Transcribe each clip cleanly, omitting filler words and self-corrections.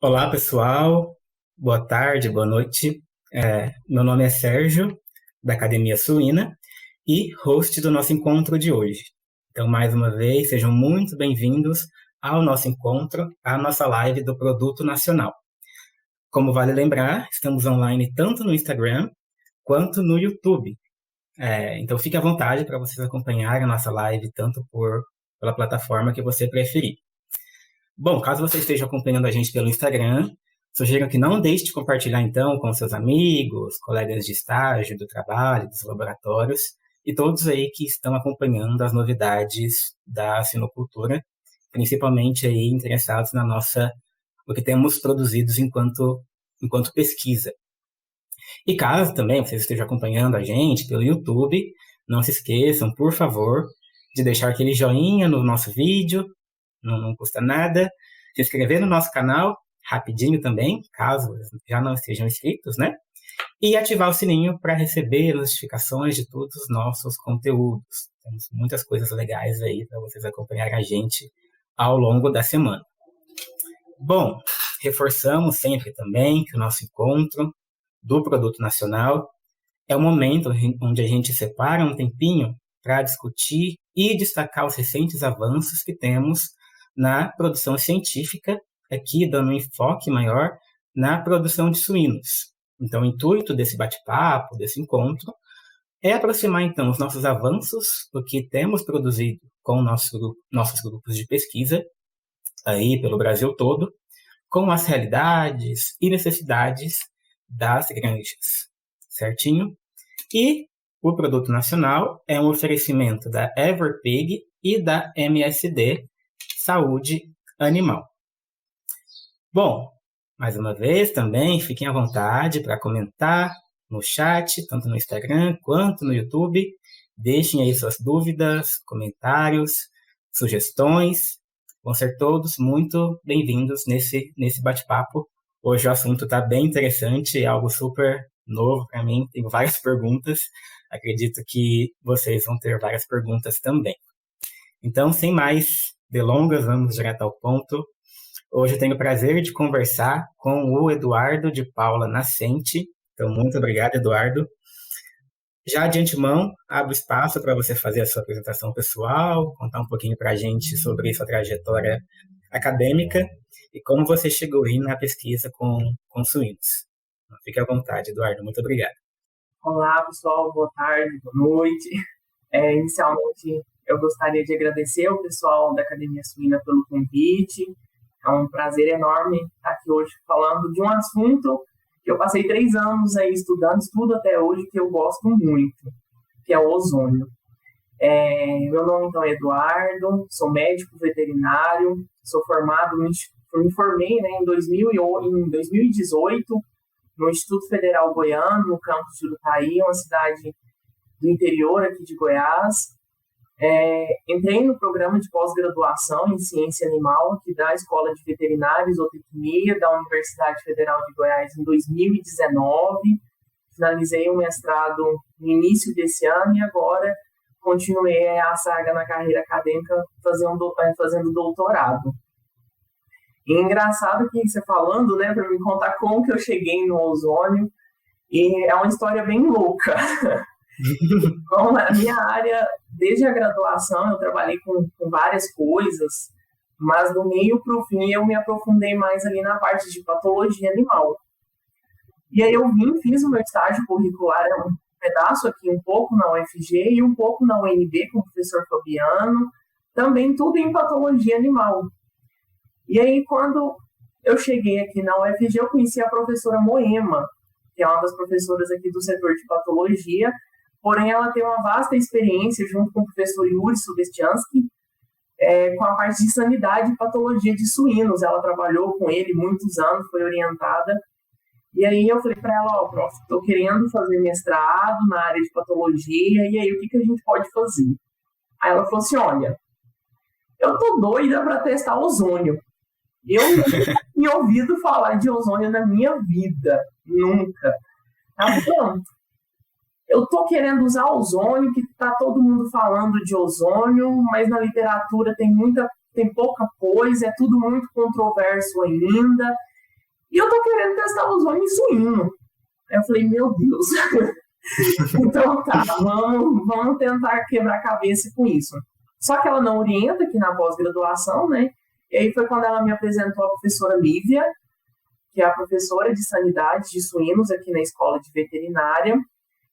Olá, pessoal. Boa tarde, boa noite. Meu nome é Sérgio, da Academia Suína, e host do nosso encontro de hoje. Então, mais uma vez, sejam muito bem-vindos ao nosso encontro, à nossa live do Produto Nacional. Como vale lembrar, estamos online tanto no Instagram quanto no YouTube. Então, fique à vontade para vocês acompanharem a nossa live tanto pela plataforma que você preferir. Bom, caso você esteja acompanhando a gente pelo Instagram, sugiro que não deixe de compartilhar, então, com seus amigos, colegas de estágio, do trabalho, dos laboratórios, e todos aí que estão acompanhando as novidades da sinocultura, principalmente aí interessados no que temos produzidos enquanto pesquisa. E caso também vocês estejam acompanhando a gente pelo YouTube, não se esqueçam, por favor, de deixar aquele joinha no nosso vídeo, não custa nada. Se inscrever no nosso canal, rapidinho também, caso já não estejam inscritos, né? E ativar o sininho para receber notificações de todos os nossos conteúdos. Temos muitas coisas legais aí para vocês acompanharem a gente ao longo da semana. Bom, reforçamos sempre também que o nosso encontro do Produto Nacional é o momento onde a gente separa um tempinho para discutir e destacar os recentes avanços que temos na produção científica, aqui dando um enfoque maior na produção de suínos. Então, o intuito desse bate-papo, desse encontro, é aproximar, então, os nossos avanços, o que temos produzido com nossos grupos de pesquisa, aí pelo Brasil todo, com as realidades e necessidades das granjas, certinho? E o Produto Nacional é um oferecimento da Everpig e da MSD Saúde Animal. Bom, mais uma vez também fiquem à vontade para comentar no chat, tanto no Instagram quanto no YouTube. Deixem aí suas dúvidas, comentários, sugestões. Vão ser todos muito bem-vindos nesse bate-papo. Hoje o assunto está bem interessante, é algo super novo para mim, tenho várias perguntas. Acredito que vocês vão ter várias perguntas também. Então, sem mais delongas, vamos direto ao ponto. Hoje eu tenho o prazer de conversar com o Eduardo de Paula Nascente. Então, muito obrigado, Eduardo. Já de antemão, abro espaço para você fazer a sua apresentação pessoal, contar um pouquinho para a gente sobre sua trajetória acadêmica e como você chegou aí na pesquisa com suínos. Fique à vontade, Eduardo. Muito obrigado. Olá, pessoal. Boa tarde, boa noite. Inicialmente, eu gostaria de agradecer ao pessoal da Academia Suína pelo convite. É um prazer enorme estar aqui hoje falando de um assunto que eu passei 3 anos aí estudando, estudo até hoje, que eu gosto muito, que é o ozônio. Meu nome, então, é Eduardo, sou médico veterinário, sou formado, me formei, né, em 2018, no Instituto Federal Goiano, no campus de Urutaí, uma cidade do interior aqui de Goiás. Entrei no programa de pós-graduação em Ciência Animal, aqui da Escola de Veterinária e Zootecnia da Universidade Federal de Goiás em 2019. Finalizei o mestrado no início desse ano e agora continuei a saga na carreira acadêmica fazendo doutorado. E é engraçado que você falando, né, para me contar como que eu cheguei no ozônio, e é uma história bem louca. Bom, na minha área, desde a graduação, eu trabalhei com várias coisas, mas do meio para o fim eu me aprofundei mais ali na parte de patologia animal. E aí eu fiz o meu estágio curricular, um pedaço aqui, um pouco na UFG e um pouco na UNB com o professor Fabiano, também tudo em patologia animal. E aí, quando eu cheguei aqui na UFG, eu conheci a professora Moema, que é uma das professoras aqui do setor de patologia, porém ela tem uma vasta experiência, junto com o professor Yuri Subestiansky, com a parte de sanidade e patologia de suínos. Ela trabalhou com ele muitos anos, foi orientada. E aí eu falei para ela, prof, estou querendo fazer mestrado na área de patologia, e aí o que a gente pode fazer? Aí ela falou assim, olha, eu tô doida para testar ozônio. Eu nunca tinha ouvido falar de ozônio na minha vida, nunca. Tá bom? Eu tô querendo usar ozônio, que tá todo mundo falando de ozônio, mas na literatura tem pouca coisa, é tudo muito controverso ainda. E eu tô querendo testar ozônio em suíno. Aí eu falei, meu Deus. Então tá, vamos tentar quebrar a cabeça com isso. Só que ela não orienta aqui na pós-graduação, né? E aí foi quando ela me apresentou a professora Lívia, que é a professora de sanidade de suínos aqui na escola de veterinária.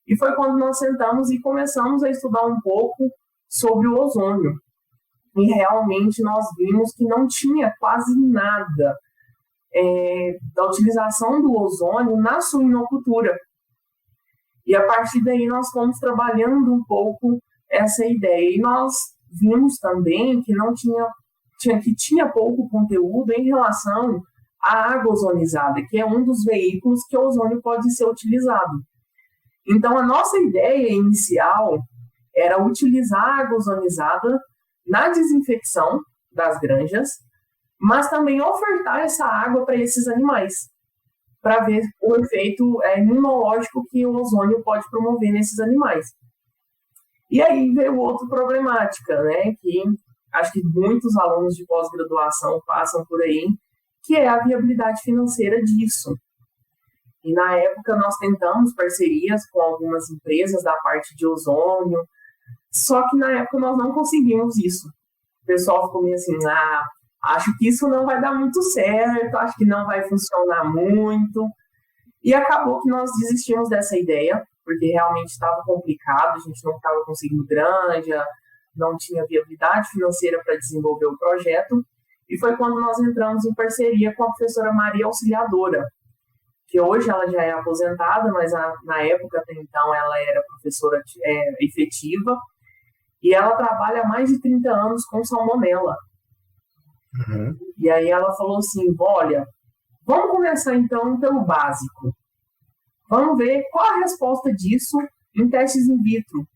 E foi quando nós sentamos e começamos a estudar um pouco sobre o ozônio. E realmente nós vimos que não tinha quase nada da utilização do ozônio na suinocultura. E a partir daí nós fomos trabalhando um pouco essa ideia. E nós vimos também que tinha pouco conteúdo em relação à água ozonizada, que é um dos veículos que o ozônio pode ser utilizado. Então, a nossa ideia inicial era utilizar a água ozonizada na desinfecção das granjas, mas também ofertar essa água para esses animais, para ver o efeito imunológico que o ozônio pode promover nesses animais. E aí veio outra problemática, né, que acho que muitos alunos de pós-graduação passam por aí, que é a viabilidade financeira disso. E na época nós tentamos parcerias com algumas empresas da parte de ozônio, só que na época nós não conseguimos isso. O pessoal ficou meio assim, acho que isso não vai dar muito certo, acho que não vai funcionar muito. E acabou que nós desistimos dessa ideia, porque realmente estava complicado, a gente não estava conseguindo granja, não tinha viabilidade financeira para desenvolver o projeto. E foi quando nós entramos em parceria com a professora Maria Auxiliadora, que hoje ela já é aposentada, mas na época até então ela era professora efetiva, e ela trabalha há mais de 30 anos com salmonela. Uhum. E aí ela falou assim, olha, vamos começar então pelo básico. Vamos ver qual a resposta disso em testes in vitro.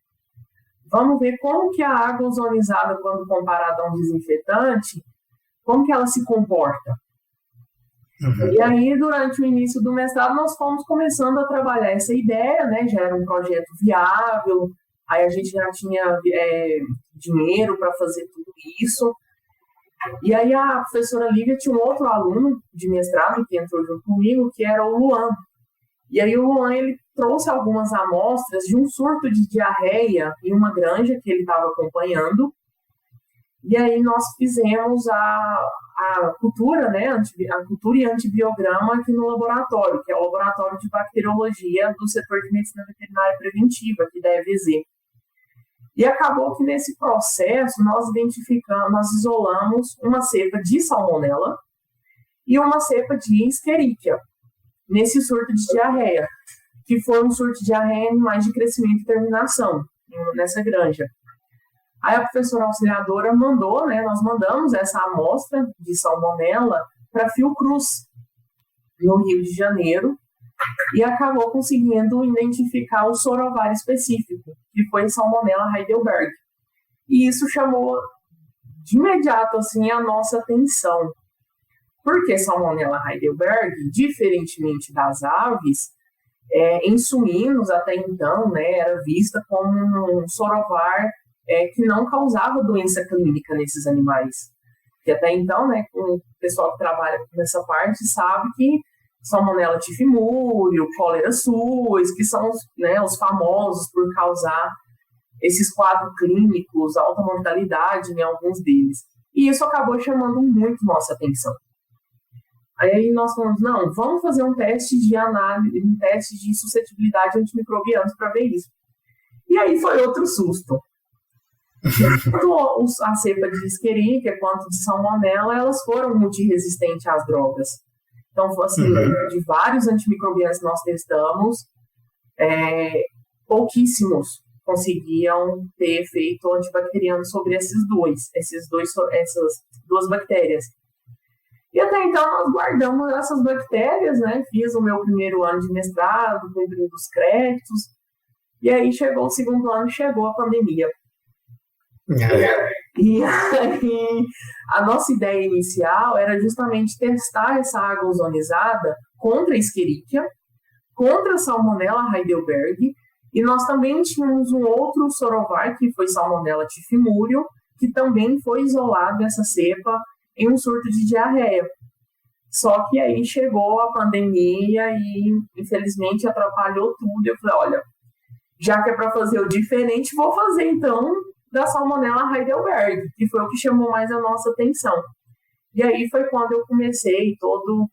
Vamos ver como que a água ozonizada, quando comparada a um desinfetante, como que ela se comporta. Uhum. E aí, durante o início do mestrado, nós fomos começando a trabalhar essa ideia, né? Já era um projeto viável, aí a gente já tinha dinheiro para fazer tudo isso. E aí a professora Lívia tinha um outro aluno de mestrado que entrou junto comigo, que era o Luan. E aí o Luan, ele trouxe algumas amostras de um surto de diarreia em uma granja que ele estava acompanhando. E aí nós fizemos a cultura, né, a cultura e antibiograma aqui no laboratório, que é o Laboratório de Bacteriologia do Setor de Medicina Veterinária Preventiva, aqui da EVZ. E acabou que nesse processo nós isolamos uma cepa de salmonela e uma cepa de escherichia, nesse surto de diarreia, que foi um surto de diarreia em animais de crescimento e terminação, nessa granja. Aí a professora auxiliadora mandou, né, nós mandamos essa amostra de salmonela para Fiocruz, no Rio de Janeiro, e acabou conseguindo identificar o sorovar específico, que foi Salmonella Heidelberg. E isso chamou de imediato assim, a nossa atenção. Porque Salmonella Heidelberg, diferentemente das aves, em suínos até então, né, era vista como um sorovar que não causava doença clínica nesses animais. Que até então, né, o pessoal que trabalha nessa parte sabe que Salmonella tifimúrio, cólera suis, que são os famosos por causar esses quadros clínicos, alta mortalidade em alguns deles. E isso acabou chamando muito nossa atenção. Aí nós falamos, não, vamos fazer um teste de análise, um teste de suscetibilidade a antimicrobianos para ver isso. E aí foi outro susto. Tanto a cepa de Escherichia quanto de Salmonella, elas foram multiresistentes às drogas. Então, assim, de vários antimicrobianos que nós testamos, pouquíssimos conseguiam ter efeito antibacteriano sobre essas duas bactérias. E até então nós guardamos essas bactérias, né? Fiz o meu primeiro ano de mestrado, cumprindo os créditos, e aí chegou o segundo ano, chegou a pandemia. E aí, a nossa ideia inicial era justamente testar essa água ozonizada contra a Escherichia, contra a Salmonella Heidelberg, e nós também tínhamos um outro sorovar, que foi Salmonella tifimúrio, que também foi isolado essa cepa em um surto de diarreia. Só que aí chegou a pandemia e, infelizmente, atrapalhou tudo. Eu falei, olha, já que é para fazer o diferente, vou fazer, então, da Salmonella Heidelberg, que foi o que chamou mais a nossa atenção. E aí foi quando eu comecei todo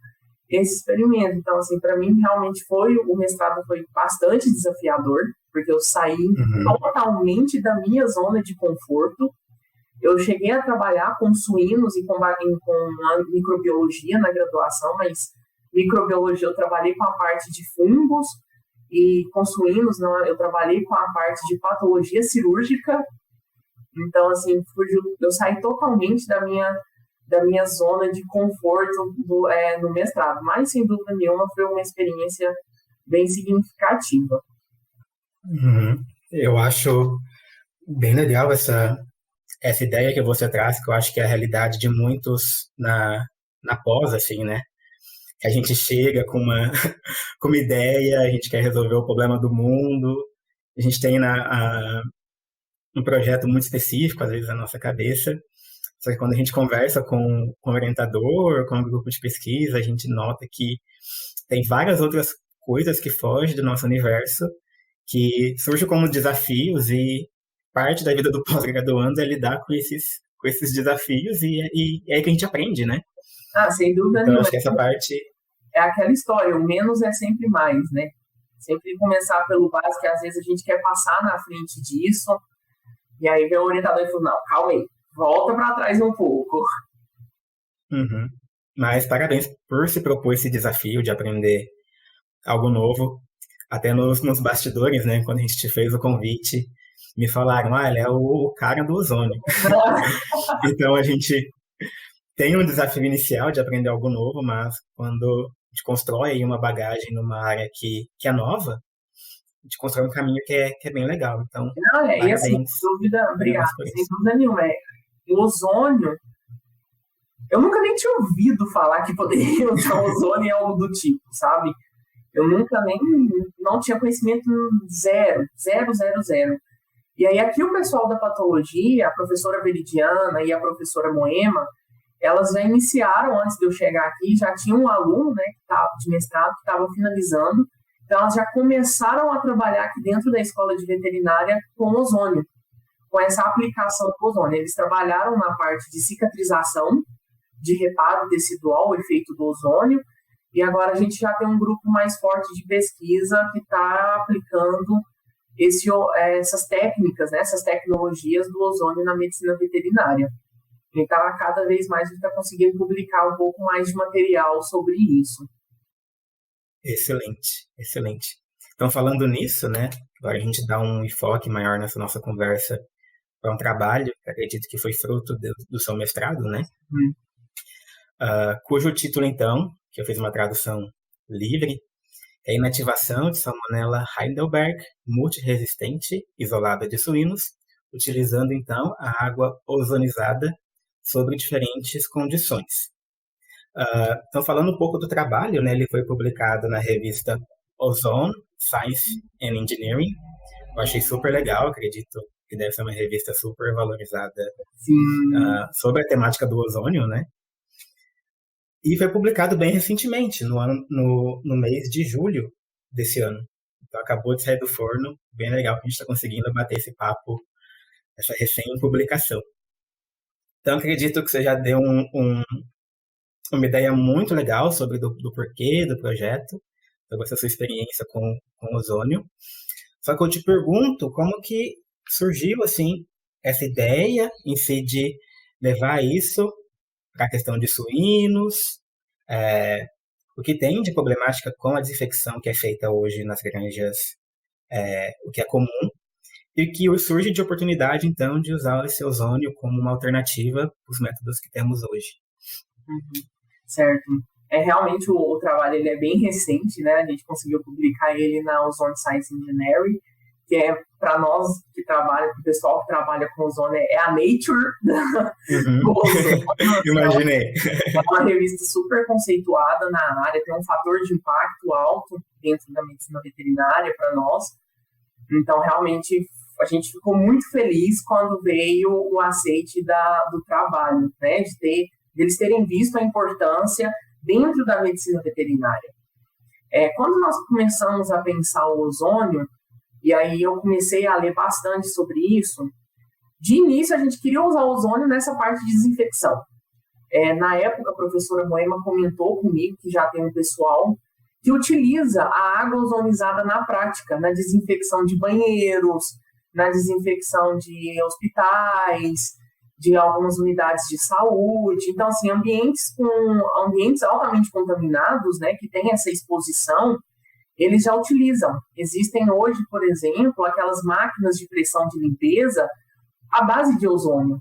esse experimento. Então, assim, para mim, realmente o mestrado foi bastante desafiador, porque eu saí totalmente da minha zona de conforto. Eu cheguei a trabalhar com suínos e com microbiologia na graduação, mas microbiologia eu trabalhei com a parte de fungos e com suínos não, eu trabalhei com a parte de patologia cirúrgica. Então, assim, eu saí totalmente da minha zona de conforto no mestrado, mas, sem dúvida nenhuma, foi uma experiência bem significativa. Eu acho bem legal essa ideia que você traz, que eu acho que é a realidade de muitos na pós, assim, né? Que a gente chega com uma ideia, a gente quer resolver o problema do mundo, a gente tem um projeto muito específico, às vezes, na nossa cabeça, só que quando a gente conversa com o orientador, com o grupo de pesquisa, a gente nota que tem várias outras coisas que fogem do nosso universo, que surgem como desafios, e parte da vida do pós-graduando é lidar com esses desafios, e é aí que a gente aprende, né? Sem dúvida então, nenhuma. Acho que essa parte... É aquela história, o menos é sempre mais, né? Sempre começar pelo básico, que às vezes a gente quer passar na frente disso, e aí vem o orientador e fala, não, calma aí, volta para trás um pouco. Mas parabéns por se propor esse desafio de aprender algo novo. Até nos bastidores, né, quando a gente te fez o convite, me falaram, ele é o cara do ozônio. Então a gente tem um desafio inicial de aprender algo novo, mas quando a gente constrói aí uma bagagem numa área que é nova, a gente constrói um caminho que é bem legal. Então, e assim, obrigada, sem dúvida nenhuma. O ozônio, eu nunca nem tinha ouvido falar que poderia usar ozônio em algo do tipo, sabe? Eu nunca não tinha conhecimento zero. E aí aqui o pessoal da patologia, a professora Veridiana e a professora Moema, elas já iniciaram, antes de eu chegar aqui, já tinha um aluno, né, de mestrado que estava finalizando, então elas já começaram a trabalhar aqui dentro da escola de veterinária com ozônio, com essa aplicação do ozônio. Eles trabalharam na parte de cicatrização, de reparo tecidual, o efeito do ozônio, e agora a gente já tem um grupo mais forte de pesquisa que está aplicando essas técnicas, né, essas tecnologias do ozônio na medicina veterinária. Então, cada vez mais a gente está conseguindo publicar um pouco mais de material sobre isso. Excelente. Então, falando nisso, né, agora a gente dá um enfoque maior nessa nossa conversa para um trabalho, que acredito que foi fruto do seu mestrado, né? Cujo título, então, que eu fiz uma tradução livre, é Inativação de Salmonella Heidelberg multiresistente isolada de suínos, utilizando, então, a água ozonizada sobre diferentes condições. Então, falando um pouco do trabalho, né, ele foi publicado na revista Ozone, Science and Engineering. Eu achei super legal, acredito que deve ser uma revista super valorizada sobre a temática do ozônio, né? E foi publicado bem recentemente, no mês de julho desse ano. Então, acabou de sair do forno, bem legal que a gente está conseguindo bater esse papo, essa recém-publicação. Então, acredito que você já deu uma ideia muito legal sobre do porquê do projeto, sobre essa sua experiência com ozônio. Só que eu te pergunto como que surgiu, assim, essa ideia em si de levar isso para a questão de suínos, o que tem de problemática com a desinfecção que é feita hoje nas granjas, o que é comum, e que surge de oportunidade, então, de usar esse ozônio como uma alternativa para os métodos que temos hoje. Certo. Realmente o trabalho ele é bem recente, né? A gente conseguiu publicar ele na Ozone Science Engineering, que é para nós que trabalha, para o pessoal que trabalha com ozônio, é a Nature do ozônio. Imaginei. É uma revista super conceituada na área, tem um fator de impacto alto dentro da medicina veterinária para nós. Então, realmente, a gente ficou muito feliz quando veio o aceite do trabalho, né? De eles terem visto a importância dentro da medicina veterinária. Quando nós começamos a pensar o ozônio, e aí eu comecei a ler bastante sobre isso, de início a gente queria usar o ozônio nessa parte de desinfecção. Na época, a professora Moema comentou comigo que já tem um pessoal que utiliza a água ozonizada na prática, na desinfecção de banheiros, na desinfecção de hospitais, de algumas unidades de saúde. Então, assim, ambientes altamente contaminados, né, que têm essa exposição, eles já utilizam. Existem hoje, por exemplo, aquelas máquinas de pressão de limpeza à base de ozônio.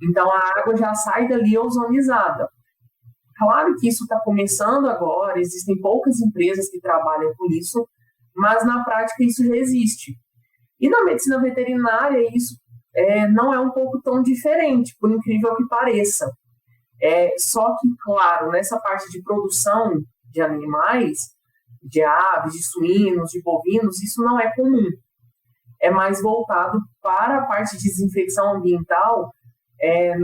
Então, a água já sai dali ozonizada. Claro que isso está começando agora, existem poucas empresas que trabalham com isso, mas na prática isso já existe. E na medicina veterinária isso não é um pouco tão diferente, por incrível que pareça. Só que, claro, nessa parte de produção de animais, de aves, de suínos, de bovinos, isso não é comum. É mais voltado para a parte de desinfecção ambiental,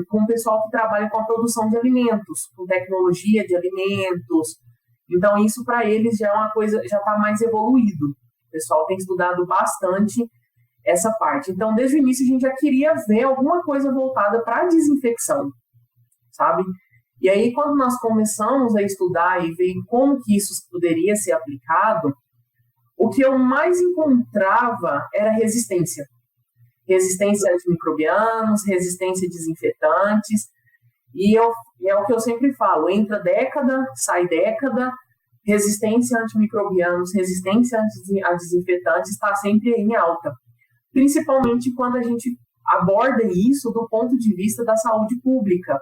com o pessoal que trabalha com a produção de alimentos, com tecnologia de alimentos. Então, isso para eles já é uma coisa, já está mais evoluído. O pessoal tem estudado bastante essa parte. Então, desde o início, a gente já queria ver alguma coisa voltada para a desinfecção, sabe? E aí, quando nós começamos a estudar e ver como que isso poderia ser aplicado, o que eu mais encontrava era resistência. Resistência a antimicrobianos, resistência a desinfetantes. E é o que eu sempre falo, entra década, sai década, resistência a antimicrobianos, resistência a desinfetantes está sempre em alta. Principalmente quando a gente aborda isso do ponto de vista da saúde pública,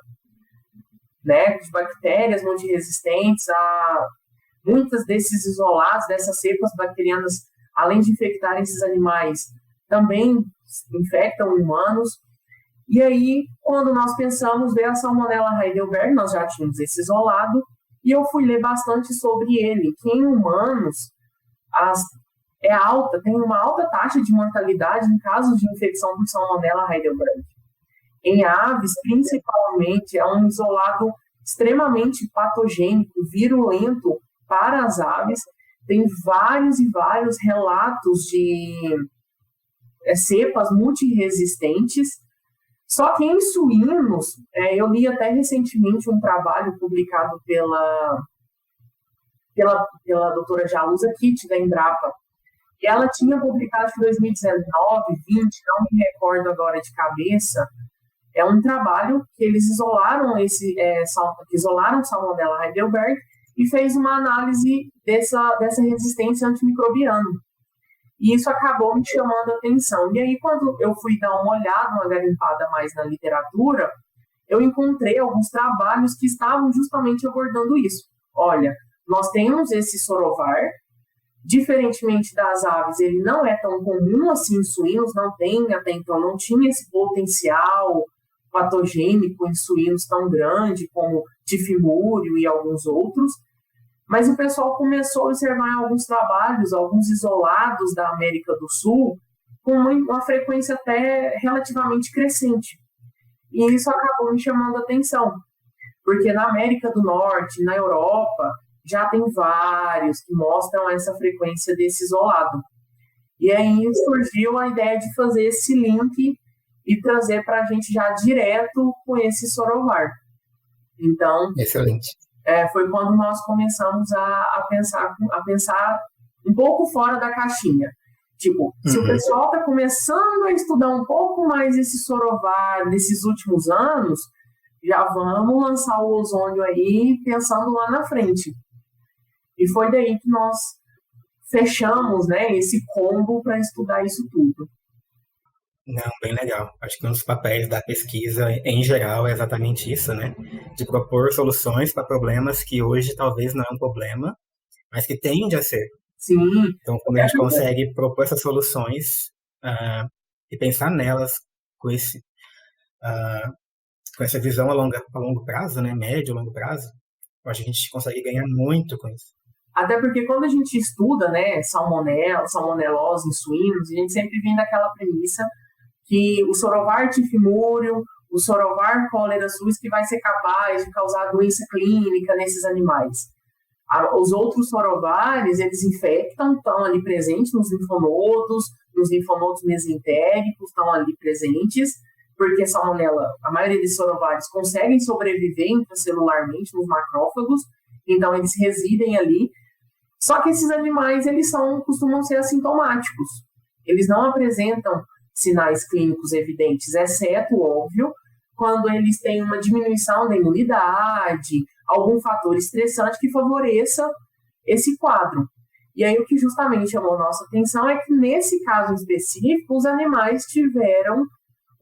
né? De bactérias multiresistentes, muitas desses isolados, dessas cepas bacterianas, além de infectarem esses animais, também infectam humanos. E aí, quando nós pensamos ver a Salmonella Heidelberg, nós já tínhamos esse isolado, e eu fui ler bastante sobre ele, que em humanos tem uma alta taxa de mortalidade em casos de infecção por Salmonella Heidelberg. Em aves, principalmente, é um isolado extremamente patogênico, virulento para as aves. Tem vários e vários relatos de cepas multiresistentes. Só que em suínos, eu li até recentemente um trabalho publicado pela doutora Jalusa Kitt, da Embrapa. E ela tinha publicado em 2019, 2020, não me recordo agora de cabeça, um trabalho que eles isolaram Salmonella Heidelberg e fez uma análise dessa resistência antimicrobiana. E isso acabou me chamando a atenção. E aí, quando eu fui dar uma olhada, uma garimpada mais na literatura, eu encontrei alguns trabalhos que estavam justamente abordando isso. Olha, nós temos esse sorovar, diferentemente das aves, ele não é tão comum assim em suínos, até então não tinha esse potencial patogênico em suínos tão grande como tifimúrio e alguns outros, mas o pessoal começou a observar em alguns trabalhos, alguns isolados da América do Sul, com uma frequência até relativamente crescente. E isso acabou me chamando a atenção, porque na América do Norte, na Europa, já tem vários que mostram essa frequência desse isolado. E aí surgiu a ideia de fazer esse link e trazer para a gente já direto com esse sorovar. Então, excelente. Foi quando nós começamos a pensar um pouco fora da caixinha. Tipo, se o pessoal está começando a estudar um pouco mais esse sorovar nesses últimos anos, já vamos lançar o ozônio aí pensando lá na frente. E foi daí que nós fechamos, né, esse combo para estudar isso tudo. Não, bem legal. Acho que um dos papéis da pesquisa, em geral, é exatamente isso, né? De propor soluções para problemas que hoje talvez não é um problema, mas que tende a ser. Sim. Então, quando a gente consegue propor essas soluções e pensar nelas com essa visão a longo prazo, né? Médio e longo prazo, a gente consegue ganhar muito com isso. Até porque quando a gente estuda, né, salmonelose em suínos, a gente sempre vem daquela premissa que o sorovar tifimúrio, o sorovar cólera suis, que vai ser capaz de causar doença clínica nesses animais. Os outros sorovares, eles infectam, estão ali presentes nos linfonodos mesentéricos, estão ali presentes, porque a salmonela, a maioria desses sorovares conseguem sobreviver intracelularmente nos macrófagos, então eles residem ali. Só que esses animais, eles costumam ser assintomáticos. Eles não apresentam sinais clínicos evidentes, exceto, óbvio, quando eles têm uma diminuição da imunidade, algum fator estressante que favoreça esse quadro. E aí o que justamente chamou nossa atenção é que nesse caso específico, os animais tiveram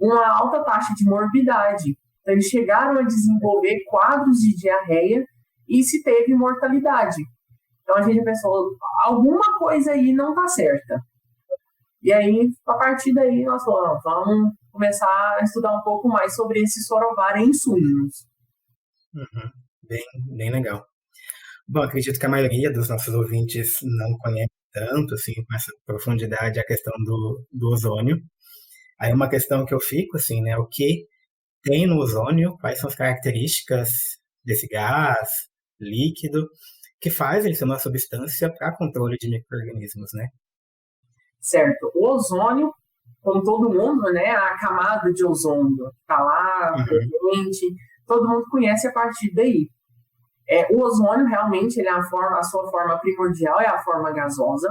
uma alta taxa de morbidade. Então, eles chegaram a desenvolver quadros de diarreia e se teve mortalidade. Então, a gente pensou, alguma coisa aí não está certa. E aí, a partir daí, nós falamos, vamos começar a estudar um pouco mais sobre esse sorovar em suínos. Bem legal. Bom, acredito que a maioria dos nossos ouvintes não conhece tanto, assim, com essa profundidade, a questão do ozônio. Aí uma questão que eu fico, assim, né, o que tem no ozônio, quais são as características desse gás líquido que faz ele ser uma substância para controle de micro-organismos, né? Certo. O ozônio, como todo mundo, né, a camada de ozônio está lá, presente, todo mundo conhece a partir daí. O ozônio, realmente, ele a sua forma primordial é a forma gasosa.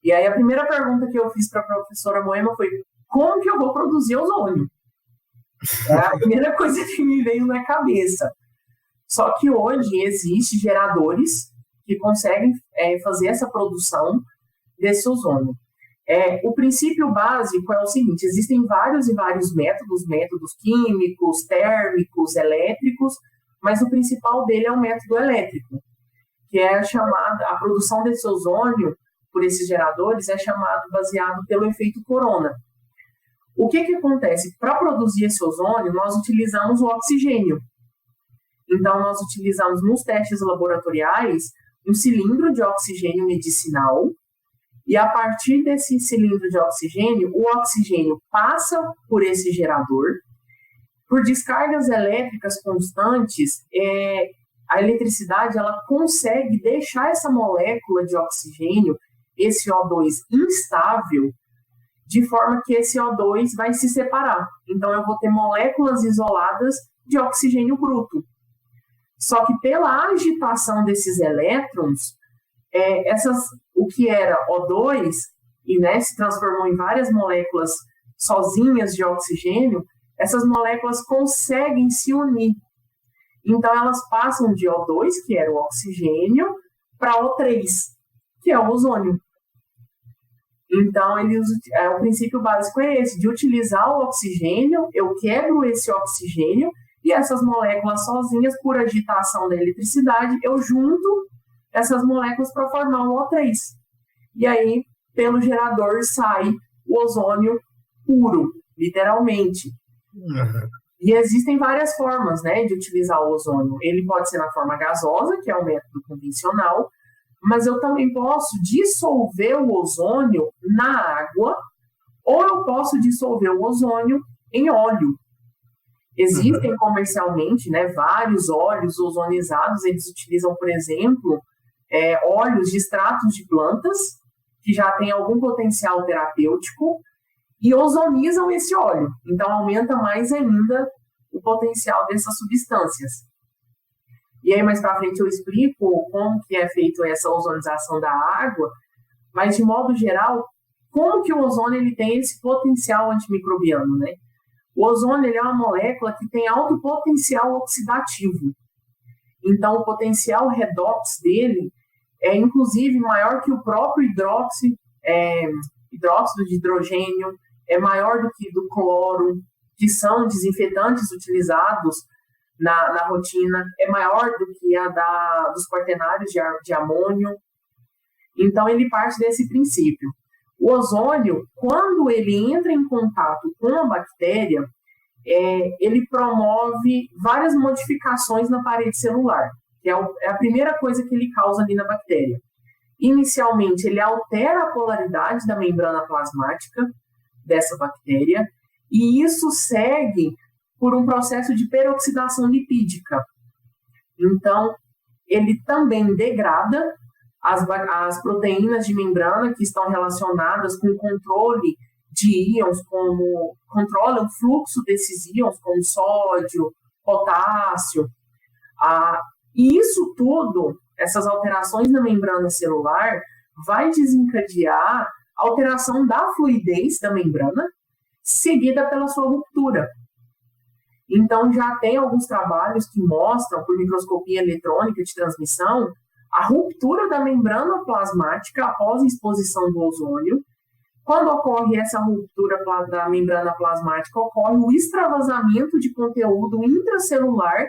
E aí a primeira pergunta que eu fiz para a professora Moema foi: como que eu vou produzir ozônio? É a primeira coisa que me veio na cabeça. Só que hoje existem geradores que conseguem fazer essa produção desse ozônio. O princípio básico é o seguinte: existem vários e vários métodos químicos, térmicos, elétricos, mas o principal dele é o método elétrico, que é a produção desse ozônio por esses geradores é baseado pelo efeito corona. O que acontece? Para produzir esse ozônio, nós utilizamos o oxigênio. Então, nós utilizamos nos testes laboratoriais um cilindro de oxigênio medicinal, e a partir desse cilindro de oxigênio, o oxigênio passa por esse gerador. Por descargas elétricas constantes, a eletricidade ela consegue deixar essa molécula de oxigênio, esse O2, instável, de forma que esse O2 vai se separar. Então, eu vou ter moléculas isoladas de oxigênio bruto. Só que pela agitação desses elétrons, o que era O2 e se transformou em várias moléculas sozinhas de oxigênio, essas moléculas conseguem se unir. Então, elas passam de O2, que era o oxigênio, para O3, que é o ozônio. Então, o princípio básico é esse, de utilizar o oxigênio, eu quebro esse oxigênio, e essas moléculas sozinhas, por agitação da eletricidade, eu junto essas moléculas para formar um O3. E aí, pelo gerador, sai o ozônio puro, literalmente. E existem várias formas, de utilizar o ozônio. Ele pode ser na forma gasosa, que é o método convencional, mas eu também posso dissolver o ozônio na água, ou eu posso dissolver o ozônio em óleo. Existem comercialmente vários óleos ozonizados. Eles utilizam, por exemplo, óleos de extratos de plantas, que já têm algum potencial terapêutico, e ozonizam esse óleo. Então, aumenta mais ainda o potencial dessas substâncias. E aí, mais para frente, eu explico como que é feita essa ozonização da água, mas, de modo geral, como que o ozônio ele tem esse potencial antimicrobiano, né? O ozônio ele é uma molécula que tem alto potencial oxidativo. Então, o potencial redox dele é, inclusive, maior que o próprio hidróxido de hidrogênio, é maior do que do cloro, que são desinfetantes utilizados na rotina, é maior do que a dos quaternários de amônio. Então, ele parte desse princípio. O ozônio, quando ele entra em contato com a bactéria, ele promove várias modificações na parede celular, que é a primeira coisa que ele causa ali na bactéria. Inicialmente, ele altera a polaridade da membrana plasmática dessa bactéria, e isso segue por um processo de peroxidação lipídica. Então, ele também degrada as proteínas de membrana que estão relacionadas com o controle de íons, como controlam o fluxo desses íons, como sódio, potássio. E isso tudo, essas alterações na membrana celular, vai desencadear a alteração da fluidez da membrana, seguida pela sua ruptura. Então, já tem alguns trabalhos que mostram, por microscopia eletrônica de transmissão, a ruptura da membrana plasmática após a exposição do ozônio. Quando ocorre essa ruptura da membrana plasmática, ocorre o extravasamento de conteúdo intracelular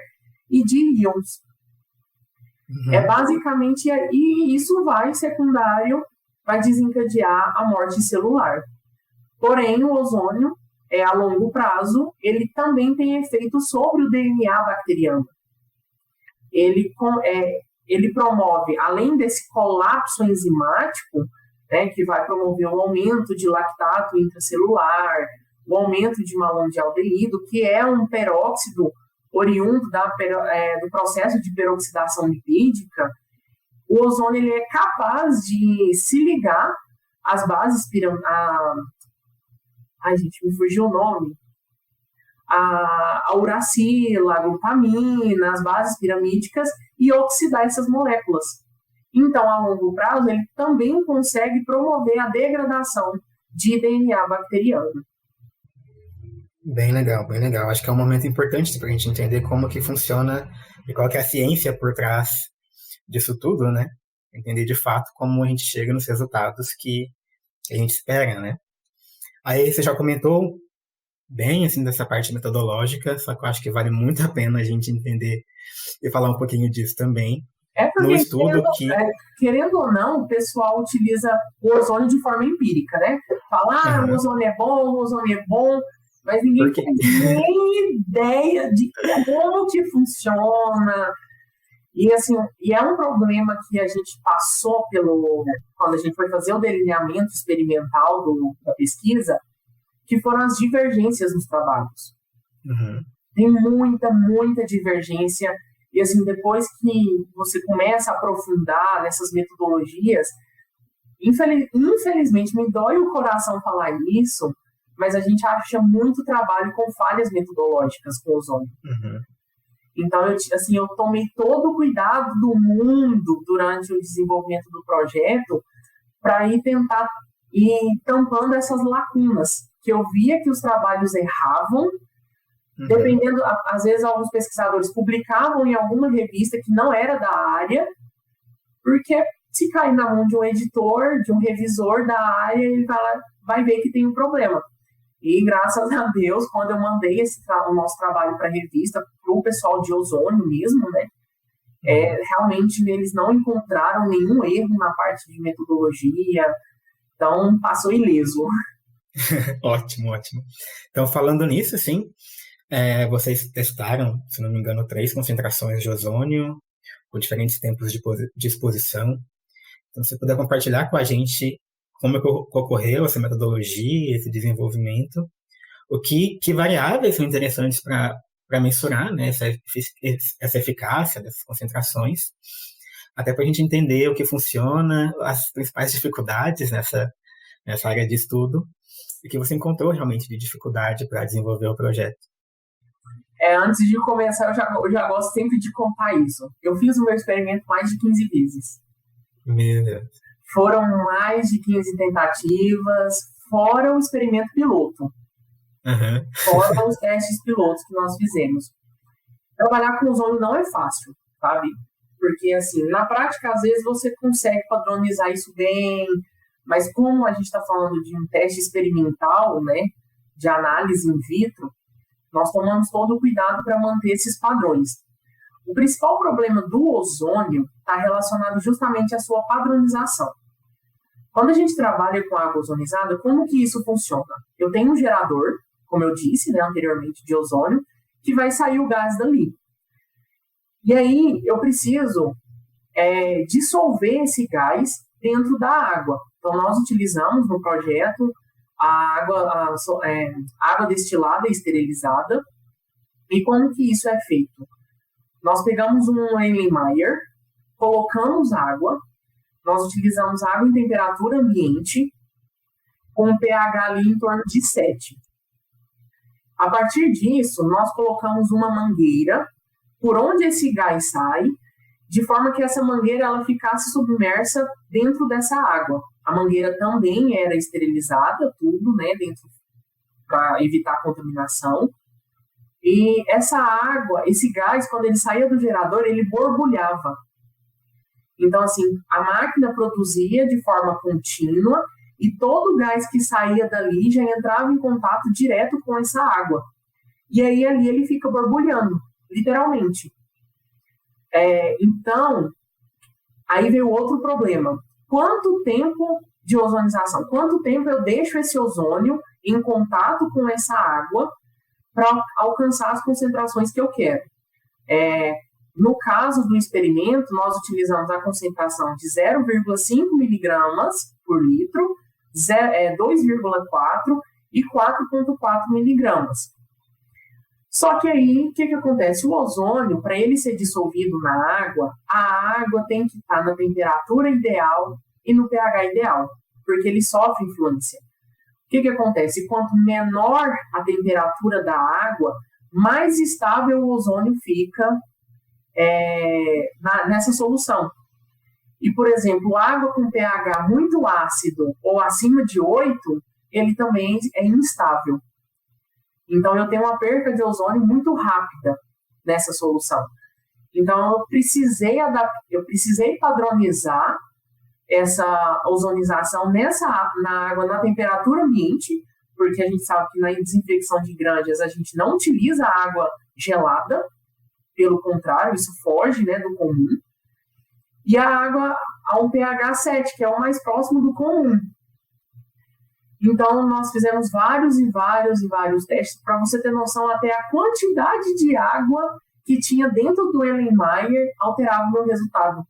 e de íons. É basicamente, e isso vai desencadear a morte celular. Porém, o ozônio, a longo prazo, ele também tem efeito sobre o DNA bacteriano. Ele promove, além desse colapso enzimático, né, que vai promover o aumento de lactato intracelular, o aumento de malondialdeído, que é um peróxido oriundo do processo de peroxidação lipídica. O ozônio ele é capaz de se ligar às bases ai, gente, me fugiu o nome. A uracila, a glutamina, as bases piramídicas e oxidar essas moléculas. Então, a longo prazo, ele também consegue promover a degradação de DNA bacteriano. Bem legal, bem legal. Acho que é um momento importante para a gente entender como que funciona e qual que é a ciência por trás disso tudo, né? Entender de fato como a gente chega nos resultados que a gente espera, né? Aí você já comentou bem, assim, dessa parte metodológica, só que eu acho que vale muito a pena a gente entender e falar um pouquinho disso também. Porque, no estudo querendo ou não, o pessoal utiliza o ozônio de forma empírica, né? Fala, o ozônio é bom, mas ninguém tem nem ideia de como que funciona. E, assim, é um problema que a gente passou quando a gente foi fazer o delineamento experimental da pesquisa, que foram as divergências nos trabalhos. Tem muita divergência. E, assim, depois que você começa a aprofundar nessas metodologias, infelizmente, me dói o coração falar isso, mas a gente acha muito trabalho com falhas metodológicas com o ozônio. Então, eu tomei todo o cuidado do mundo durante o desenvolvimento do projeto para tentar ir tampando essas lacunas, que eu via que os trabalhos erravam. Dependendo, às vezes alguns pesquisadores publicavam em alguma revista que não era da área, porque se cair na mão de um editor, de um revisor da área, ele vai ver que tem um problema. E graças a Deus, quando eu mandei o nosso trabalho para a revista, para o pessoal de ozônio mesmo, né, realmente eles não encontraram nenhum erro na parte de metodologia, então passou ileso. Ótimo. Então, falando nisso, sim, vocês testaram, se não me engano, 3 concentrações de ozônio com diferentes tempos de exposição. Então, se você puder compartilhar com a gente como ocorreu essa metodologia, esse desenvolvimento, que variáveis são interessantes para mensurar, né, essa eficácia dessas concentrações, até para a gente entender o que funciona, as principais dificuldades nessa área de estudo, e que você encontrou realmente de dificuldade para desenvolver o projeto. Antes de começar, eu já gosto sempre de contar isso. Eu fiz o meu experimento mais de 15 vezes. Meu Deus. Foram mais de 15 tentativas, fora o experimento piloto. Fora os testes pilotos que nós fizemos. Trabalhar com ozônio não é fácil, sabe? Porque, assim, na prática, às vezes você consegue padronizar isso bem, mas como a gente está falando de um teste experimental, né, de análise in vitro, nós tomamos todo o cuidado para manter esses padrões. O principal problema do ozônio está relacionado justamente à sua padronização. Quando a gente trabalha com água ozonizada, como que isso funciona? Eu tenho um gerador, como eu disse, né, anteriormente, de ozônio, que vai sair o gás dali. E aí eu preciso dissolver esse gás dentro da água. Então, nós utilizamos no projeto a água destilada e esterilizada, E como que isso é feito? Nós pegamos um Erlenmeyer, colocamos água, nós utilizamos água em temperatura ambiente, com um pH ali em torno de 7. A partir disso, nós colocamos uma mangueira por onde esse gás sai, de forma que essa mangueira ela ficasse submersa dentro dessa água. A mangueira também era esterilizada, tudo, né, dentro, para evitar a contaminação. E essa água, esse gás, quando ele saía do gerador, ele borbulhava. Então, assim, a máquina produzia de forma contínua e todo o gás que saía dali já entrava em contato direto com essa água. E aí ali ele fica borbulhando, literalmente. Então, aí veio outro problema. Quanto tempo de ozonização? Quanto tempo eu deixo esse ozônio em contato com essa água para alcançar as concentrações que eu quero? No caso do experimento, nós utilizamos a concentração de 0,5 miligramas por litro, 2,4 e 4,4 miligramas. Só que aí, o que acontece? O ozônio, para ele ser dissolvido na água, a água tem que estar na temperatura ideal e no pH ideal, porque ele sofre influência. O que acontece? Quanto menor a temperatura da água, mais estável o ozônio fica nessa solução. E, por exemplo, água com pH muito ácido ou acima de 8, ele também é instável. Então, eu tenho uma perca de ozônio muito rápida nessa solução. Então, eu precisei padronizar essa ozonização na água na temperatura ambiente, porque a gente sabe que na desinfecção de granjas a gente não utiliza água gelada, pelo contrário, isso foge, né, do comum. E a água a um pH 7, que é o mais próximo do comum. Então, nós fizemos vários testes para você ter noção até a quantidade de água que tinha dentro do Erlenmeyer alterava o meu resultado.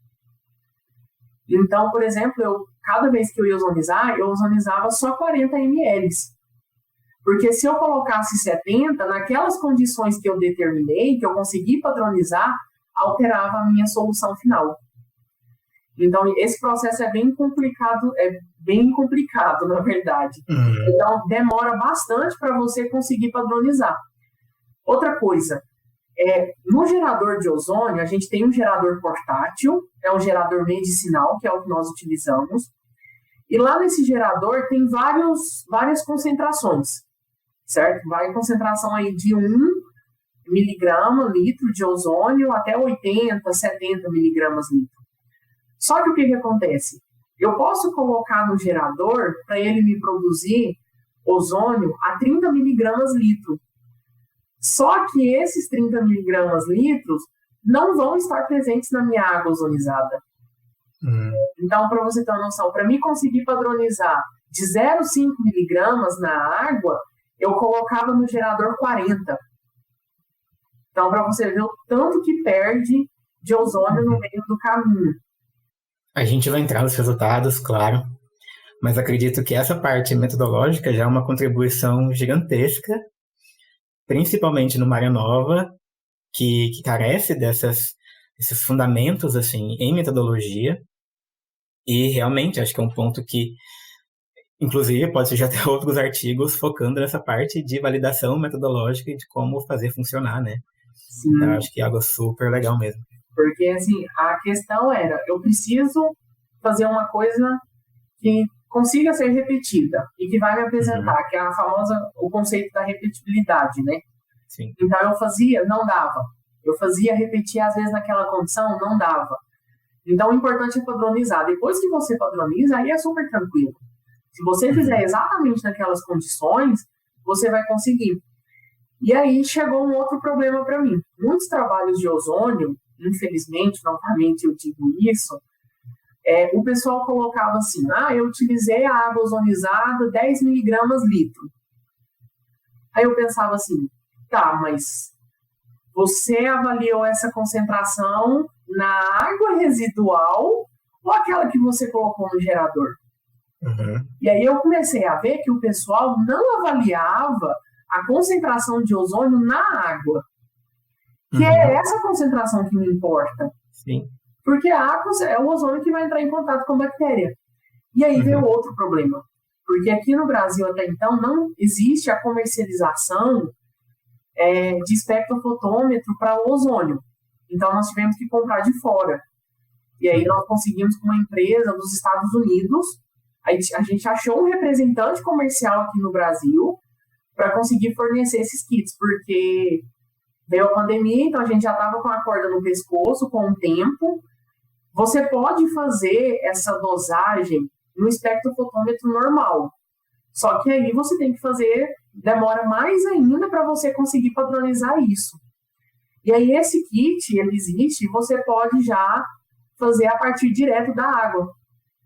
Então, por exemplo, cada vez que eu ia ozonizar, eu ozonizava só 40 ml. Porque se eu colocasse 70, naquelas condições que eu determinei, que eu consegui padronizar, alterava a minha solução final. Então, esse processo é bem complicado, na verdade. Então, demora bastante para você conseguir padronizar. Outra coisa, no gerador de ozônio, a gente tem um gerador portátil, é um gerador medicinal, que é o que nós utilizamos. E lá nesse gerador tem várias concentrações, certo? Vai concentração aí de 1 miligrama litro de ozônio até 80, 70 miligramas litro. Só que o que acontece? Eu posso colocar no gerador para ele me produzir ozônio a 30 miligramas litro. Só que esses 30 miligramas litros não vão estar presentes na minha água ozonizada. Então, para você ter uma noção, para mim conseguir padronizar de 0,5 miligramas na água, eu colocava no gerador 40. Então, para você ver o tanto que perde de ozônio no meio do caminho. A gente vai entrar nos resultados, claro, mas acredito que essa parte metodológica já é uma contribuição gigantesca, principalmente no Maria Nova, que carece desses fundamentos assim, em metodologia, e realmente acho que é um ponto que, inclusive, pode surgir até outros artigos focando nessa parte de validação metodológica e de como fazer funcionar, né? Sim. Então, acho que é algo super legal mesmo. Porque, assim, a questão era, eu preciso fazer uma coisa que consiga ser repetida e que vai me apresentar, que é o conceito da repetibilidade, né? Sim. Então, eu fazia, não dava. Eu fazia repetir, às vezes, naquela condição, não dava. Então, o importante é padronizar. Depois que você padroniza, aí é super tranquilo. Se você fizer exatamente naquelas condições, você vai conseguir. E aí, chegou um outro problema para mim. Muitos trabalhos de ozônio, infelizmente, novamente eu digo isso, o pessoal colocava assim, eu utilizei a água ozonizada 10 miligramas litro. Aí eu pensava assim, tá, mas você avaliou essa concentração na água residual ou aquela que você colocou no gerador? E aí eu comecei a ver que o pessoal não avaliava a concentração de ozônio na água. que é essa concentração que me importa. Sim. Porque a água é o ozônio que vai entrar em contato com a bactéria. E aí veio outro problema. Porque aqui no Brasil, até então, não existe a comercialização de espectrofotômetro para ozônio. Então, nós tivemos que comprar de fora. E aí nós conseguimos com uma empresa dos Estados Unidos. A gente achou um representante comercial aqui no Brasil para conseguir fornecer esses kits, porque veio a pandemia, então a gente já estava com a corda no pescoço com o tempo. Você pode fazer essa dosagem no espectrofotômetro normal, só que aí você tem que fazer, demora mais ainda para você conseguir padronizar isso. E aí esse kit, ele existe, e você pode já fazer a partir direto da água.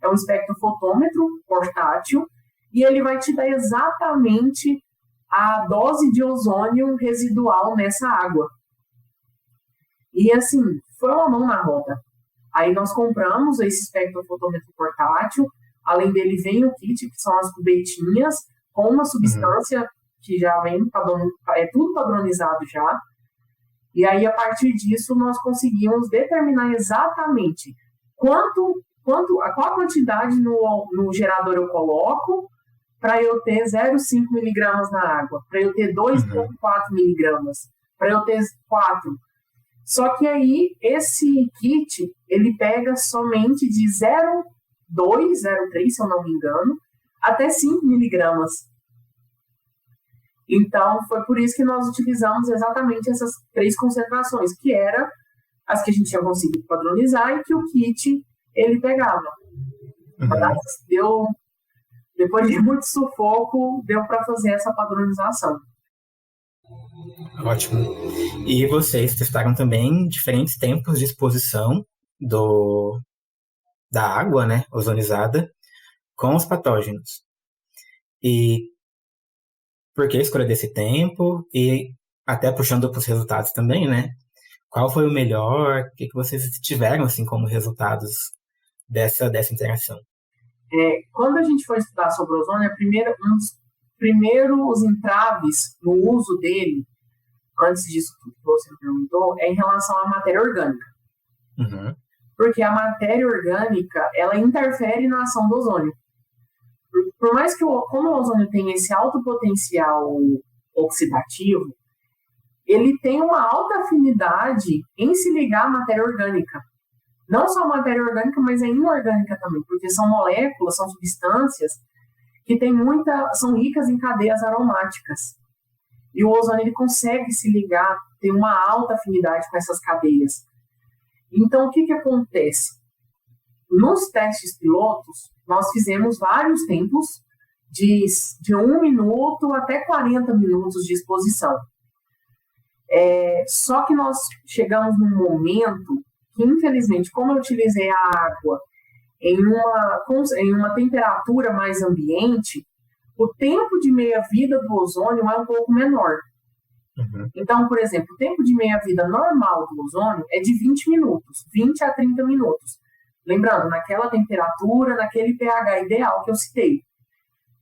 É um espectrofotômetro portátil, e ele vai te dar exatamente a dose de ozônio residual nessa água. E assim, foi uma mão na roda. Aí nós compramos esse espectrofotômetro portátil, além dele vem o kit, que são as cubetinhas, com uma substância que já vem, é tudo padronizado já. E aí, a partir disso, nós conseguimos determinar exatamente qual a quantidade no gerador eu coloco para eu ter 0,5 miligramas na água, para eu ter 2,4 miligramas, para eu ter 4. Só que aí, esse kit, ele pega somente de 0,2, 0,3, se eu não me engano, até 5 miligramas. Então, foi por isso que nós utilizamos exatamente essas 3 concentrações, que eram as que a gente tinha conseguido padronizar e que o kit, ele pegava. Depois de muito sufoco, deu para fazer essa padronização. Ótimo. E vocês testaram também diferentes tempos de exposição da água, né, ozonizada, com os patógenos. E por que escolher desse tempo? E até puxando para os resultados também, né? Qual foi o melhor? O que vocês tiveram, assim, como resultados dessa interação? Quando a gente foi estudar sobre o ozônio, um dos primeiros entraves no uso dele, antes disso que você me perguntou, é em relação à matéria orgânica. Porque a matéria orgânica, ela interfere na ação do ozônio. Por mais que, como o ozônio tem esse alto potencial oxidativo, ele tem uma alta afinidade em se ligar à matéria orgânica. Não só a matéria orgânica, mas a inorgânica também, porque são moléculas, são substâncias que são ricas em cadeias aromáticas. E o ozônio ele consegue se ligar, tem uma alta afinidade com essas cadeias. Então, o que acontece? Nos testes pilotos, nós fizemos vários tempos de 1 minuto até 40 minutos de exposição. Só que nós chegamos num momento que, infelizmente, como eu utilizei a água em uma temperatura mais ambiente, o tempo de meia-vida do ozônio é um pouco menor. Então, por exemplo, o tempo de meia-vida normal do ozônio é de 20 minutos, 20 a 30 minutos. Lembrando, naquela temperatura, naquele pH ideal que eu citei.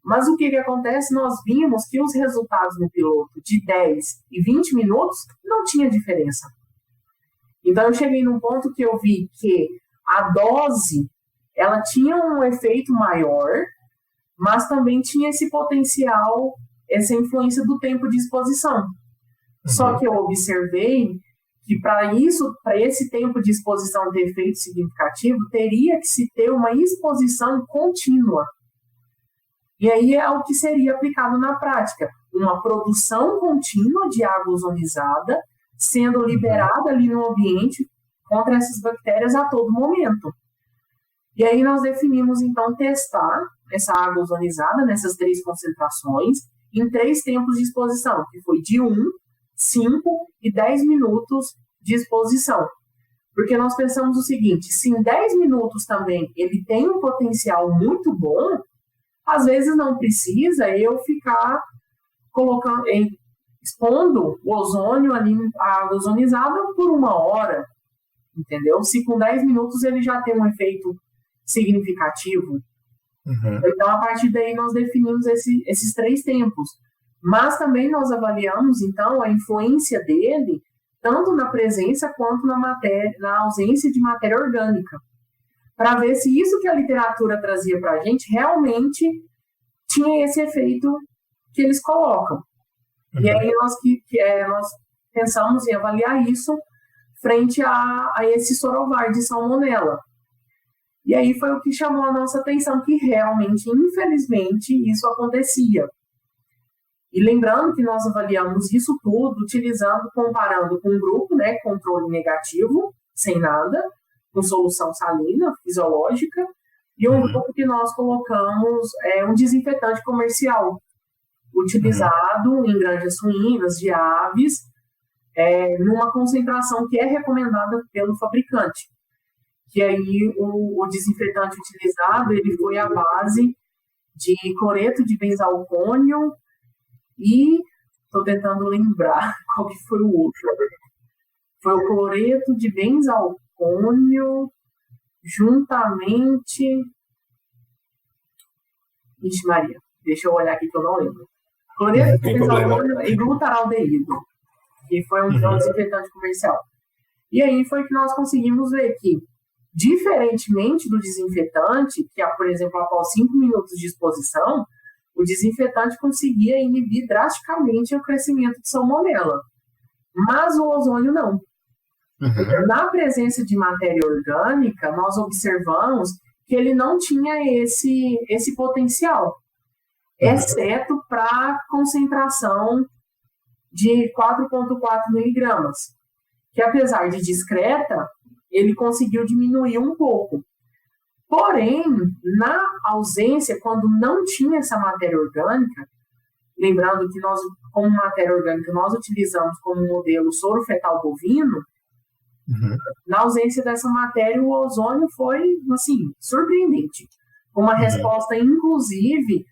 Mas o que acontece? Nós vimos que os resultados no piloto de 10 e 20 minutos não tinha diferença. Então, eu cheguei num ponto que eu vi que a dose ela tinha um efeito maior, mas também tinha esse potencial, essa influência do tempo de exposição. Só que eu observei que para esse tempo de exposição ter efeito significativo, teria que se ter uma exposição contínua. E aí é o que seria aplicado na prática. Uma produção contínua de água ozonizada sendo liberada ali no ambiente contra essas bactérias a todo momento. E aí nós definimos, então, testar essa água ozonizada nessas 3 concentrações em 3 tempos de exposição, que foi de 1, 5 e 10 minutos de exposição. Porque nós pensamos o seguinte, se em 10 minutos também ele tem um potencial muito bom, às vezes não precisa eu ficar expondo o ozônio ali, a água ozonizada por 1 hora, entendeu? Se com 10 minutos ele já tem um efeito significativo. Então, a partir daí, nós definimos esses 3 tempos. Mas também nós avaliamos, então, a influência dele tanto na presença quanto na ausência de matéria orgânica, para ver se isso que a literatura trazia para a gente realmente tinha esse efeito que eles colocam. E aí nós pensamos em avaliar isso frente a esse sorovar de salmonela. E aí foi o que chamou a nossa atenção, que realmente, infelizmente, isso acontecia. E lembrando que nós avaliamos isso tudo comparando com um grupo, né, controle negativo, sem nada, com solução salina, fisiológica, e um grupo que nós colocamos um desinfetante comercial, utilizado em granjas suínas, de aves, numa concentração que é recomendada pelo fabricante. Que aí o desinfetante utilizado, ele foi à base de cloreto de benzalcônio e estou tentando lembrar qual que foi o outro. Foi o cloreto de benzalcônio juntamente... Ixi Maria, deixa eu olhar aqui que eu não lembro. Cloreto de benzalcônio e glutaraldeído, que foi um desinfetante comercial. E aí foi que nós conseguimos ver que, diferentemente do desinfetante, que, por exemplo, após 5 minutos de exposição, o desinfetante conseguia inibir drasticamente o crescimento de salmonela. Mas o ozônio não. Na presença de matéria orgânica, nós observamos que ele não tinha esse potencial, exceto para concentração de 4,4 miligramas, que apesar de discreta, ele conseguiu diminuir um pouco. Porém, na ausência, quando não tinha essa matéria orgânica, lembrando que nós, como matéria orgânica, nós utilizamos como modelo soro fetal bovino, na ausência dessa matéria, o ozônio foi, assim, surpreendente. Uma resposta, inclusive,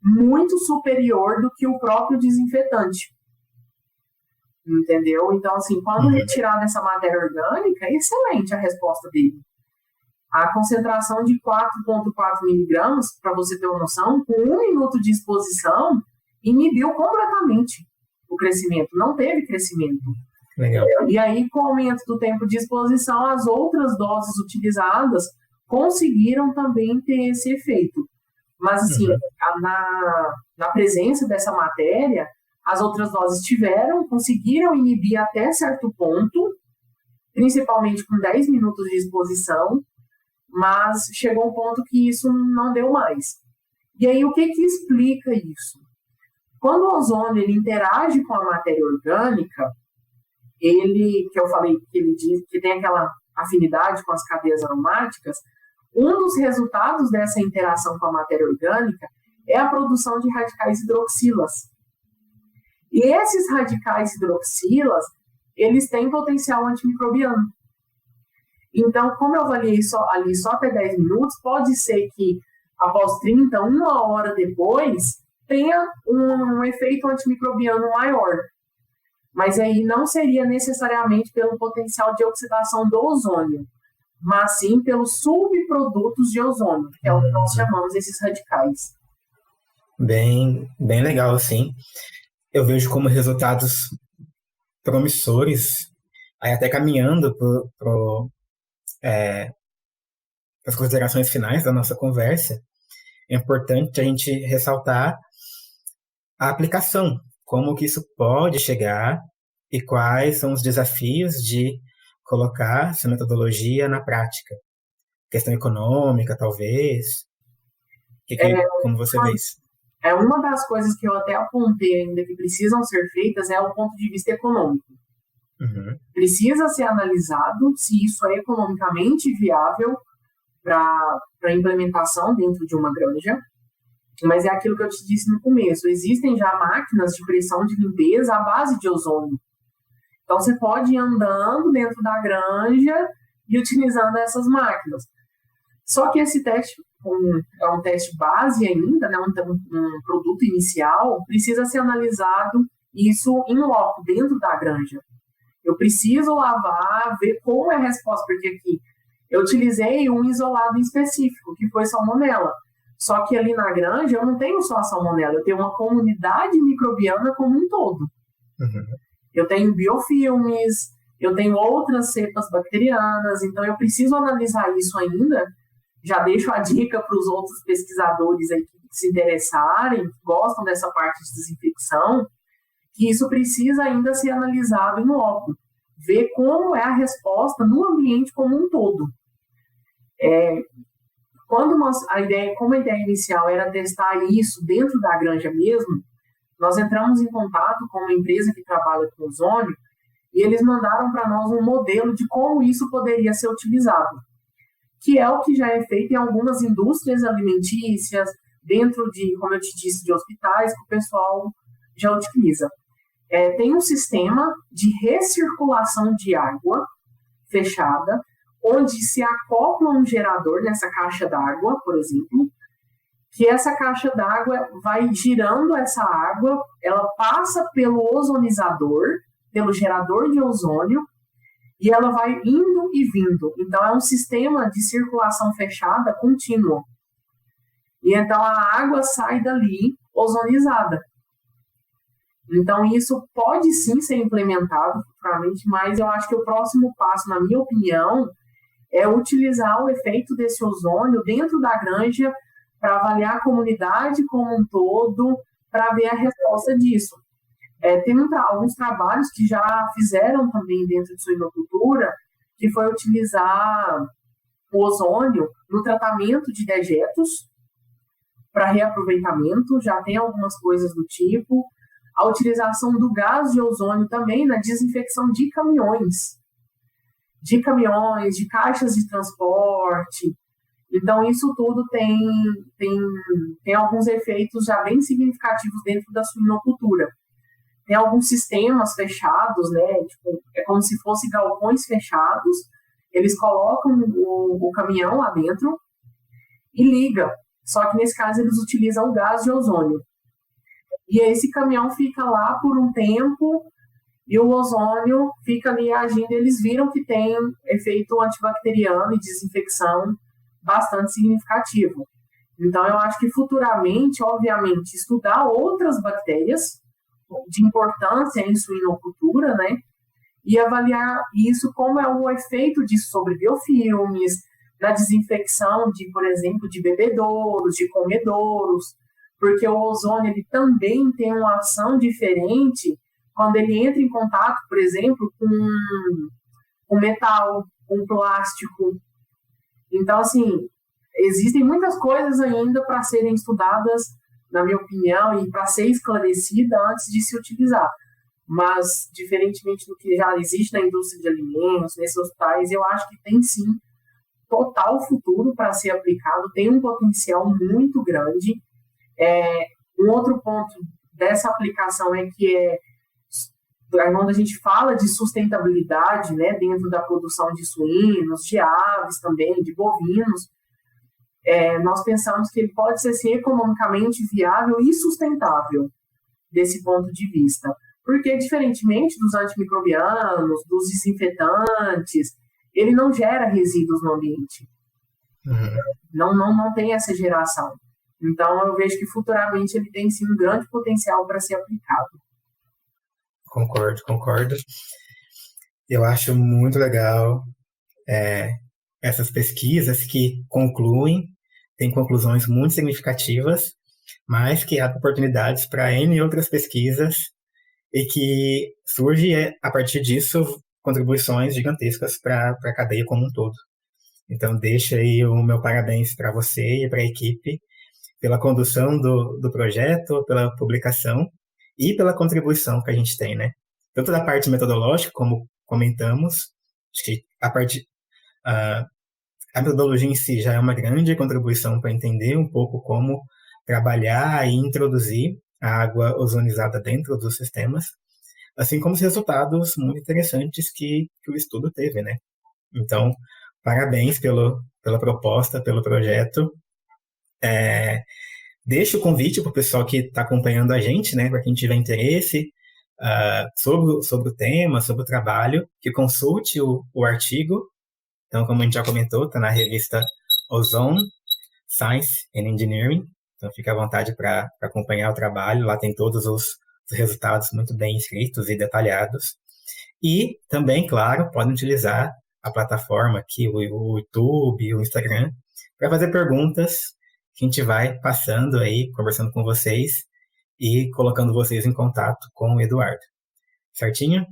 muito superior do que o próprio desinfetante. Entendeu? Então, assim, quando retirada essa matéria orgânica, é excelente a resposta dele. A concentração de 4,4 miligramas, para você ter uma noção, com 1 minuto de exposição, inibiu completamente o crescimento. Não teve crescimento. Legal. E aí, com o aumento do tempo de exposição, as outras doses utilizadas conseguiram também ter esse efeito. Mas, assim, na presença dessa matéria, as outras doses conseguiram inibir até certo ponto, principalmente com 10 minutos de exposição, mas chegou um ponto que isso não deu mais. E aí, o que explica isso? Quando o ozônio ele interage com a matéria orgânica, que eu falei que ele diz que tem aquela afinidade com as cadeias aromáticas, um dos resultados dessa interação com a matéria orgânica é a produção de radicais hidroxilas. E esses radicais hidroxilas, eles têm potencial antimicrobiano. Então, como eu avaliei ali só até 10 minutos, pode ser que após 30, 1 hora depois, tenha um efeito antimicrobiano maior. Mas aí não seria necessariamente pelo potencial de oxidação do ozônio, mas sim pelos subprodutos de ozônio, que é o que nós chamamos esses radicais. Bem legal, assim. Eu vejo como resultados promissores, aí até caminhando para as considerações finais da nossa conversa. É importante a gente ressaltar a aplicação, como que isso pode chegar e quais são os desafios de colocar essa metodologia na prática. Questão econômica, talvez. Como você vê isso? Uma das coisas que eu até apontei ainda que precisam ser feitas é o ponto de vista econômico. Precisa ser analisado se isso é economicamente viável para implementação dentro de uma granja, mas é aquilo que eu te disse no começo, existem já máquinas de pressão de limpeza à base de ozônio. Então, você pode ir andando dentro da granja e utilizando essas máquinas. Só que esse teste é um teste base ainda, né, um produto inicial, precisa ser analisado isso in loco, dentro da granja. Eu preciso lavar, ver como é a resposta, porque aqui eu utilizei um isolado específico, que foi salmonela. Só que ali na granja eu não tenho só a salmonela, eu tenho uma comunidade microbiana como um todo. Eu tenho biofilmes, eu tenho outras cepas bacterianas, então eu preciso analisar isso ainda. Já deixo a dica para os outros pesquisadores aí que se interessarem, que gostam dessa parte de desinfecção, que isso precisa ainda ser analisado em loco, ver como é a resposta no ambiente como um todo. Como a ideia inicial era testar isso dentro da granja mesmo, nós entramos em contato com uma empresa que trabalha com ozônio e eles mandaram para nós um modelo de como isso poderia ser utilizado, que é o que já é feito em algumas indústrias alimentícias, dentro de, como eu te disse, de hospitais, que o pessoal já utiliza. Tem um sistema de recirculação de água fechada, onde se acopla um gerador nessa caixa d'água, por exemplo, que essa caixa d'água vai girando essa água, ela passa pelo ozonizador, pelo gerador de ozônio, e ela vai indo e vindo. Então, é um sistema de circulação fechada contínua. E então, a água sai dali ozonizada. Então, isso pode sim ser implementado futuramente, mas eu acho que o próximo passo, na minha opinião, é utilizar o efeito desse ozônio dentro da granja para avaliar a comunidade como um todo, para ver a resposta disso. Tem alguns trabalhos que já fizeram também dentro de suinocultura, que foi utilizar o ozônio no tratamento de dejetos para reaproveitamento, já tem algumas coisas do tipo. A utilização do gás de ozônio também na desinfecção de caminhões, de caixas de transporte. Então, isso tudo tem alguns efeitos já bem significativos dentro da suinocultura. Tem alguns sistemas fechados, né? Tipo, é como se fossem galpões fechados. Eles colocam o caminhão lá dentro e liga. Só que, nesse caso, eles utilizam o gás de ozônio. E esse caminhão fica lá por um tempo e o ozônio fica ali agindo. Eles viram que tem efeito antibacteriano e desinfecção bastante significativo. Então, eu acho que futuramente, obviamente, estudar outras bactérias de importância em suinocultura, né? E avaliar isso, como é o efeito disso sobre biofilmes, na desinfecção de, por exemplo, de bebedouros, de comedouros, porque o ozônio ele também tem uma ação diferente quando ele entra em contato, por exemplo, com metal, com plástico. Então, assim, existem muitas coisas ainda para serem estudadas, na minha opinião, e para ser esclarecida antes de se utilizar. Mas, diferentemente do que já existe na indústria de alimentos, nesses hospitais, eu acho que tem sim total futuro para ser aplicado, tem um potencial muito grande. Um outro ponto dessa aplicação é que quando a gente fala de sustentabilidade, né, dentro da produção de suínos, de aves também, de bovinos, nós pensamos que ele pode ser assim, economicamente viável e sustentável desse ponto de vista. Porque, diferentemente dos antimicrobianos, dos desinfetantes, ele não gera resíduos no ambiente. Não tem essa geração. Então, eu vejo que futuramente ele tem sim um grande potencial para ser aplicado. Concordo. Eu acho muito legal essas pesquisas que têm conclusões muito significativas, mas que abrem oportunidades para N outras pesquisas e que surge, a partir disso, contribuições gigantescas para a cadeia como um todo. Então, deixa aí o meu parabéns para você e para a equipe pela condução do projeto, pela publicação e pela contribuição que a gente tem, né? Tanto da parte metodológica, como comentamos, acho que a metodologia em si já é uma grande contribuição para entender um pouco como trabalhar e introduzir a água ozonizada dentro dos sistemas, assim como os resultados muito interessantes que o estudo teve, né? Então, parabéns pela proposta, pelo projeto. Deixo o convite para o pessoal que está acompanhando a gente, né, para quem tiver interesse sobre o tema, sobre o trabalho, que consulte o artigo. Então, como a gente já comentou, está na revista Ozone, Science and Engineering. Então, fique à vontade para acompanhar o trabalho. Lá tem todos os resultados muito bem escritos e detalhados. E também, claro, podem utilizar a plataforma aqui, o YouTube, o Instagram, para fazer perguntas que a gente vai passando aí, conversando com vocês e colocando vocês em contato com o Eduardo. Certinho?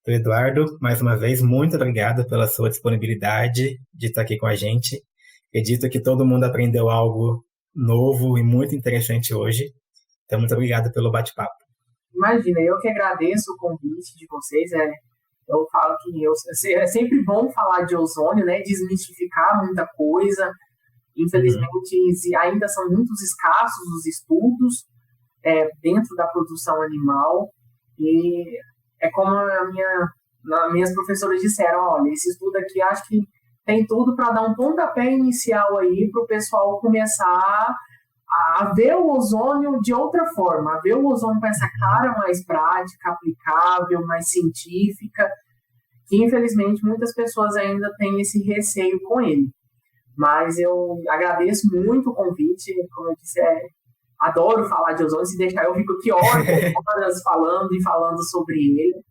Então, Eduardo, mais uma vez, muito obrigado pela sua disponibilidade de estar aqui com a gente. Acredito que todo mundo aprendeu algo novo e muito interessante hoje. Então, muito obrigado pelo bate-papo. Imagina, eu que agradeço o convite de vocês. Eu falo que é sempre bom falar de ozônio, né? Desmistificar muita coisa. Infelizmente, ainda são muitos escassos os estudos dentro da produção animal. E é como minhas professoras disseram, olha, esse estudo aqui acho que tem tudo para dar um pontapé inicial aí para o pessoal começar a ver o ozônio de outra forma, a ver o ozônio com essa cara mais prática, aplicável, mais científica, que infelizmente muitas pessoas ainda têm esse receio com ele. Mas eu agradeço muito o convite, como eu disse, adoro falar de ozônio, se deixar eu fico aqui horas falando sobre ele.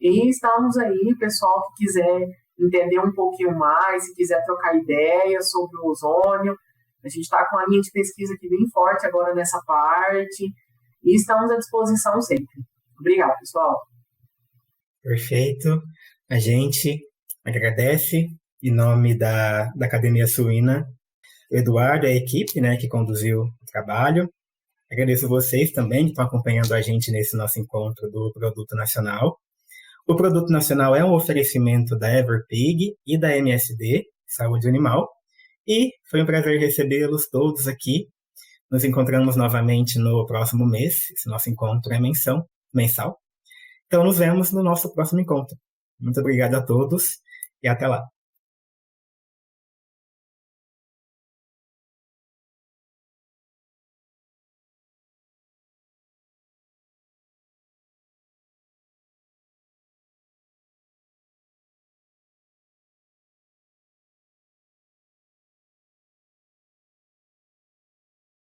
E estamos aí, pessoal que quiser entender um pouquinho mais, se quiser trocar ideias sobre o ozônio, a gente está com a linha de pesquisa aqui bem forte agora nessa parte e estamos à disposição sempre. Obrigado, pessoal. Perfeito. A gente agradece em nome da Academia Suína, o Eduardo e a equipe, né, que conduziu o trabalho. Agradeço vocês também que estão acompanhando a gente nesse nosso encontro do Produto Nacional. O Produto Nacional é um oferecimento da Everpig e da MSD, Saúde Animal. E foi um prazer recebê-los todos aqui. Nos encontramos novamente no próximo mês. Esse nosso encontro é mensal. Então, nos vemos no nosso próximo encontro. Muito obrigado a todos e até lá.